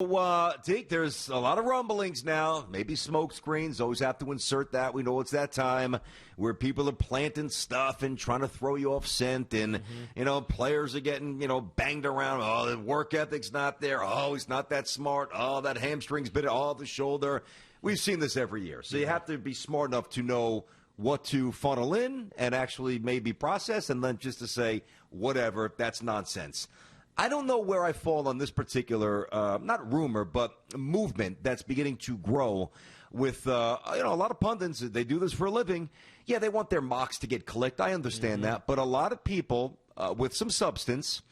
Deke, there's a lot of rumblings now. Maybe smoke screens. Always have to insert that. We know it's that time where people are planting stuff and trying to throw you off scent. And, players are getting, banged around. Oh, the work ethic's not there. Oh, he's not that smart. Oh, that hamstring's bit. Oh, the shoulder. We've seen this every year. So you have to be smart enough to know what to funnel in and actually maybe process, and then just to say, whatever, that's nonsense. I don't know where I fall on this particular, not rumor, but movement that's beginning to grow with, a lot of pundits. They do this for a living. Yeah, they want their mocks to get clicked. I understand that. But a lot of people with some substance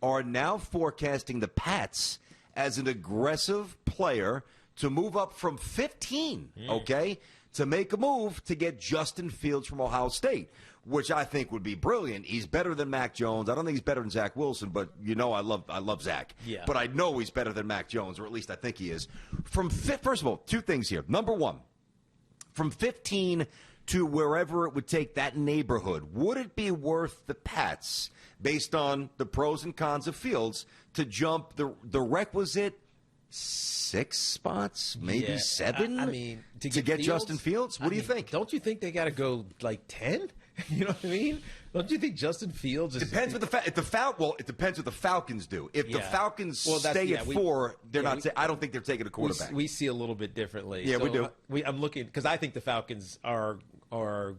are now forecasting the Pats as an aggressive player to move up from 15, to make a move to get Justin Fields from Ohio State, which I think would be brilliant. He's better than Mac Jones. I don't think he's better than Zach Wilson, but I love Zach. Yeah. But I know he's better than Mac Jones, or at least I think he is. First of all, two things here. Number one, from 15 to wherever it would take that neighborhood, would it be worth the Pats, based on the pros and cons of Fields, to jump the requisite 6 spots, maybe 7? I mean, to get Justin Fields? What do you think? Don't you think they got to go like 10? You know what I mean? Don't you think Justin Fields is... Depends what it depends what the Falcons do. If the Falcons stay at 4, they're not. I don't think they're taking a quarterback. We see a little bit differently. Yeah, we do. I'm looking because I think the Falcons are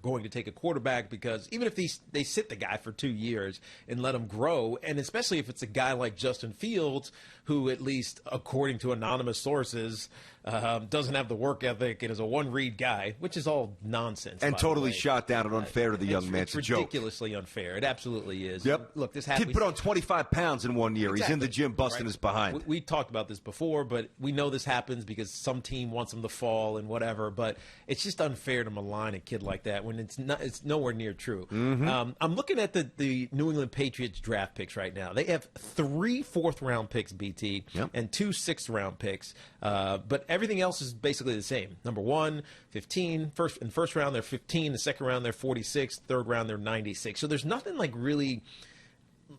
going to take a quarterback, because even if they sit the guy for 2 years and let him grow, and especially if it's a guy like Justin Fields, who, at least according to anonymous sources, doesn't have the work ethic and is a one-read guy, which is all nonsense and totally shot down and unfair to the young man. It's a joke. Ridiculously unfair. It absolutely is. Yep. Look, this kid put on 25 pounds in 1 year. Exactly. He's in the gym busting his behind. We talked about this before, but we know this happens because some team wants him to fall and whatever. But it's just unfair to malign a kid like that when it's nowhere near true. Mm-hmm. I'm looking at the New England Patriots draft picks right now. They have 3 4th-round picks, BT, and 2 6th-round picks. But everything else is basically the same. Number 1, 15. First round, they're 15. The second round, they're 46. Third round, they're 96. So there's nothing like really,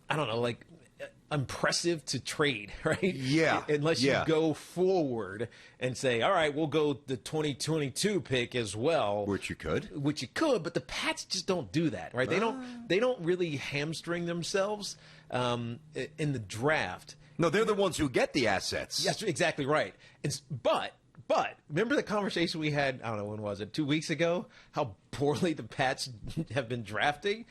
I don't know, like impressive to trade, right? Yeah. Unless you go forward and say, all right, we'll go the 2022 pick as well. Which you could, but the Pats just don't do that, right? They don't really hamstring themselves in the draft. No, they're the ones who get the assets. Yes, exactly right. But remember the conversation we had, I don't know, when was it, 2 weeks ago? How poorly the Pats have been drafting?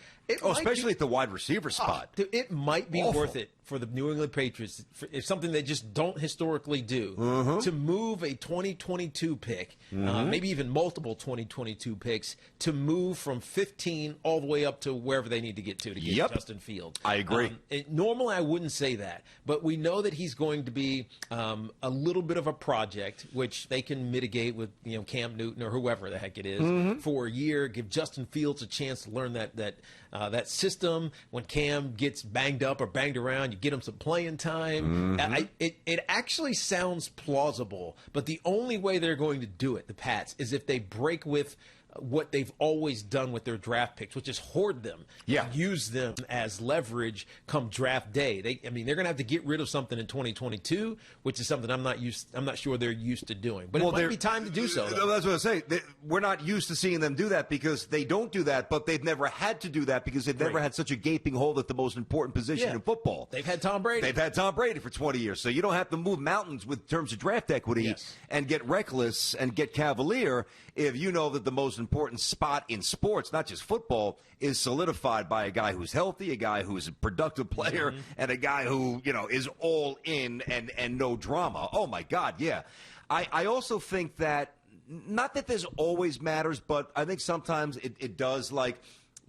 Especially at the wide receiver spot. It might be worth it for the New England Patriots, it's something they just don't historically do, to move a 2022 pick, maybe even multiple 2022 picks, to move from 15 all the way up to wherever they need to get get Justin Fields. I agree. Normally, I wouldn't say that, but we know that he's going to be a little bit of a project, which they can mitigate with Cam Newton or whoever the heck it is for a year. Give Justin Fields a chance to learn that system. When Cam gets banged up or banged around, you get him some playing time. It actually sounds plausible, but the only way they're going to do it, the Pats, is if they break with what they've always done with their draft picks, which is hoard them, use them as leverage come draft day. They're going to have to get rid of something in 2022, which is something I'm not sure they're used to doing. But it might be time to do so. That's what I say. We're not used to seeing them do that because they don't do that, but they've never had to do that because they've never had such a gaping hole at the most important position in football. They've had Tom Brady. They've had Tom Brady for 20 years, so you don't have to move mountains with terms of draft equity and get reckless and get cavalier if you know that the most important spot in sports, not just football, is solidified by a guy who's healthy, a guy who's a productive player, and a guy who, is all in and no drama. Oh, my God, yeah. I also think that, not that this always matters, but I think sometimes it does, like,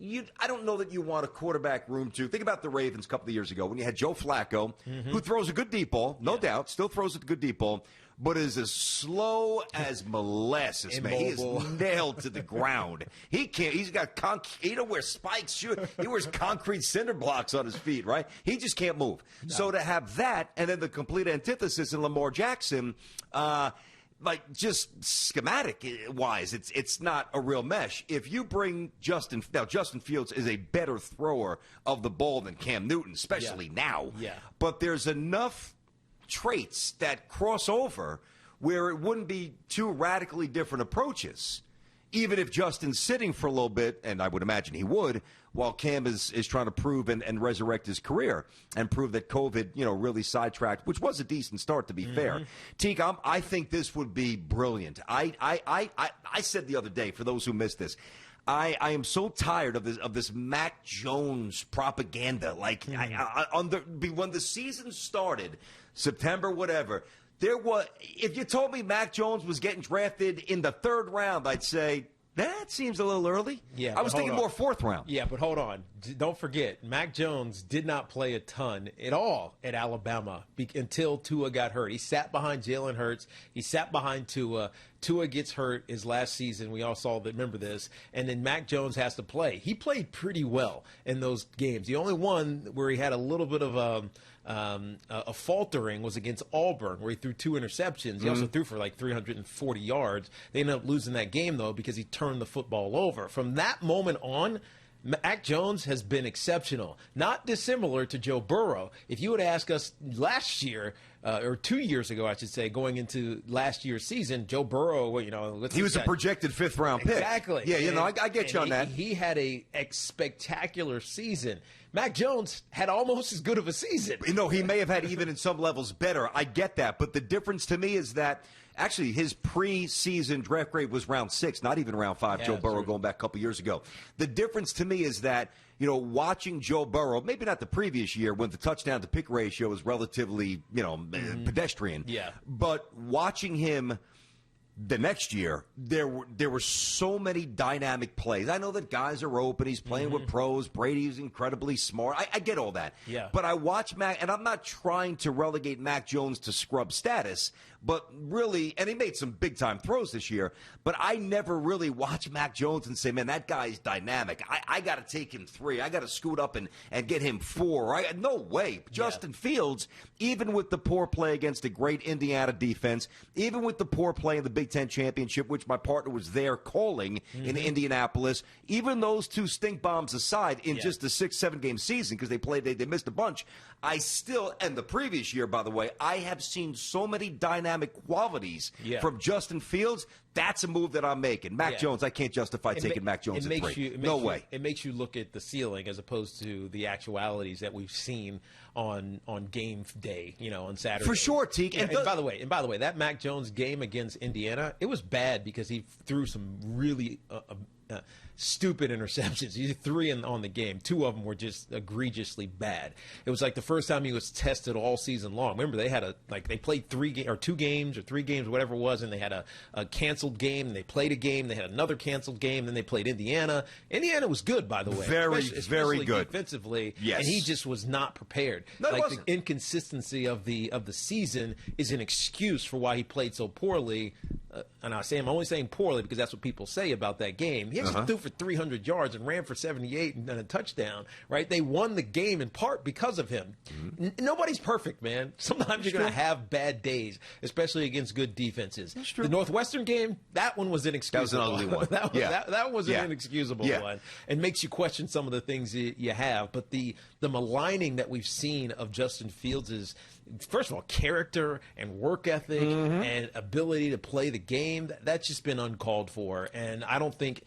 I don't know that you want a quarterback room to. Think about the Ravens a couple of years ago when you had Joe Flacco, who throws a good deep ball, no doubt, still throws a good deep ball, but is as slow as molasses, man. He is nailed to the ground. He can't. He's got he don't wear spikes. He wears concrete cinder blocks on his feet, right? He just can't move. No. So to have that, and then the complete antithesis in Lamar Jackson, like just schematic-wise, it's not a real mesh. If you bring Justin Fields is a better thrower of the ball than Cam Newton, especially now. Yeah. But there's enough traits that cross over where it wouldn't be two radically different approaches. Even if Justin's sitting for a little bit, and I would imagine he would, while Cam is trying to prove and resurrect his career and prove that COVID, really sidetracked, which was a decent start, to be fair. Teak, I think this would be brilliant. I said the other day, for those who missed this, I am so tired of this Mac Jones propaganda. Like, when the season started, September, whatever, if you told me Mac Jones was getting drafted in the 3rd round, I'd say, that seems a little early. Yeah, I was thinking more 4th round. Yeah, but hold on. Don't forget, Mac Jones did not play a ton at all at Alabama until Tua got hurt. He sat behind Jalen Hurts. He sat behind Tua. Tua gets hurt his last season. We all remember this. And then Mac Jones has to play. He played pretty well in those games. The only one where he had a little bit of a faltering was against Auburn, where he threw 2 interceptions. He also threw for like 340 yards. They ended up losing that game, though, because he turned the football over. From that moment on, Mac Jones has been exceptional, not dissimilar to Joe Burrow. If you would ask us last year, or 2 years ago, I should say, going into last year's season, Joe Burrow, he was a projected 5th-round pick. Exactly. Yeah, I get you on that. He had a spectacular season. Mac Jones had almost as good of a season. He may have had even in some levels better. I get that. But the difference to me is that actually his preseason draft grade was round 6, not even round 5, Joe Burrow, going back a couple years ago. The difference to me is that, watching Joe Burrow, maybe not the previous year when the touchdown to pick ratio was relatively, pedestrian. Yeah. But watching him the next year, there were so many dynamic plays. I know that guys are open. He's playing with pros. Brady's incredibly smart. I get all that. Yeah. But I watch Mac, and I'm not trying to relegate Mac Jones to scrub status, but really, and he made some big-time throws this year, but I never really watch Mac Jones and say, man, that guy's dynamic. I got to take him 3. I got to scoot up and get him 4. No way. Justin Fields, even with the poor play against a great Indiana defense, even with the poor play in the Big Ten Championship, which my partner was there calling in Indianapolis, even those 2 stink bombs aside, in just the 6-7 game season, because they missed a bunch, I still, and the previous year, by the way, I have seen so many dynamic qualities from Justin Fields. That's a move that I'm making. Mac Jones, I can't justify taking Mac Jones at 3. No way. It makes you look at the ceiling as opposed to the actualities that we've seen on game day, on Saturday. For sure, Teak. And by the way, that Mac Jones game against Indiana, it was bad because he threw some really stupid interceptions. He threw 3 on the game. 2 of them were just egregiously bad. It was like the first time he was tested all season long. Remember, they had they played 2 games or 3 games, whatever it was, and they had a canceled game, and they played a game, they had another canceled game, then they played Indiana. Indiana was good, by the way. Very good defensively. Yes. And he just was not prepared. No, the inconsistency of the season is an excuse for why he played so poorly. And I'm only saying poorly because that's what people say about that game. He actually threw for 300 yards and ran for 78 and a touchdown, right? They won the game in part because of him. Nobody's perfect, man. Sometimes you're going to have bad days, especially against good defenses. That's true. The Northwestern game, that one was inexcusable. That was an ugly one. that was an inexcusable one. And makes you question some of the things you have. But the maligning that we've seen of Justin Fields is, first of all, character and work ethic and ability to play the game, that's just been uncalled for. And I don't think,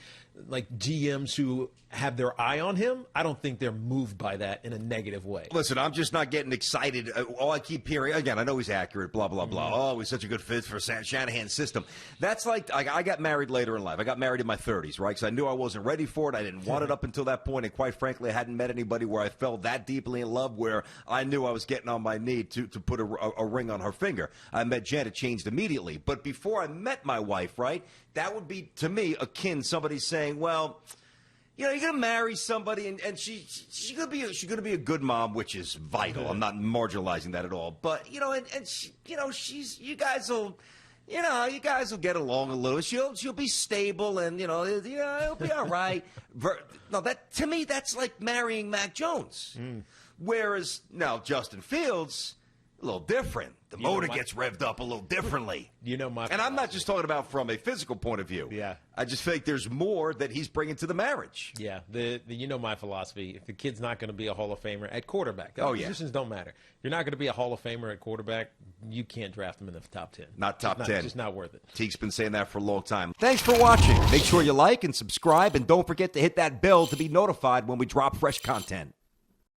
GMs who have their eye on him, I don't think they're moved by that in a negative way. Listen, I'm just not getting excited. All I keep hearing, again, I know he's accurate, blah, blah, blah. Oh, he's such a good fit for Shanahan's system. That's like I got married later in life. I got married in my 30s, right? Because I knew I wasn't ready for it. I didn't want it up until that point. And quite frankly, I hadn't met anybody where I fell that deeply in love where I knew I was getting on my knee to put a ring on her finger. I met Jen. It changed immediately. But before I met my wife, right, that would be, to me, akin somebody saying, well, you're going to marry somebody, and she's going to be a good mom, which is vital. I'm not marginalizing that at all. But, you guys will get along a little. She'll be stable, and, it'll be all right. No, to me, that's like marrying Mac Jones. Whereas, now, Justin Fields, a little different. The motor gets revved up a little differently. You know my And I'm not just talking about from a physical point of view. Yeah. I just feel like there's more that he's bringing to the marriage. Yeah, you know my philosophy. If the kid's not going to be a Hall of Famer at quarterback, positions don't matter. If you're not going to be a Hall of Famer at quarterback, you can't draft him in the top 10. Not top 10. It's just not worth it. Teague's been saying that for a long time. Thanks for watching. Make sure you like and subscribe, and don't forget to hit that bell to be notified when we drop fresh content.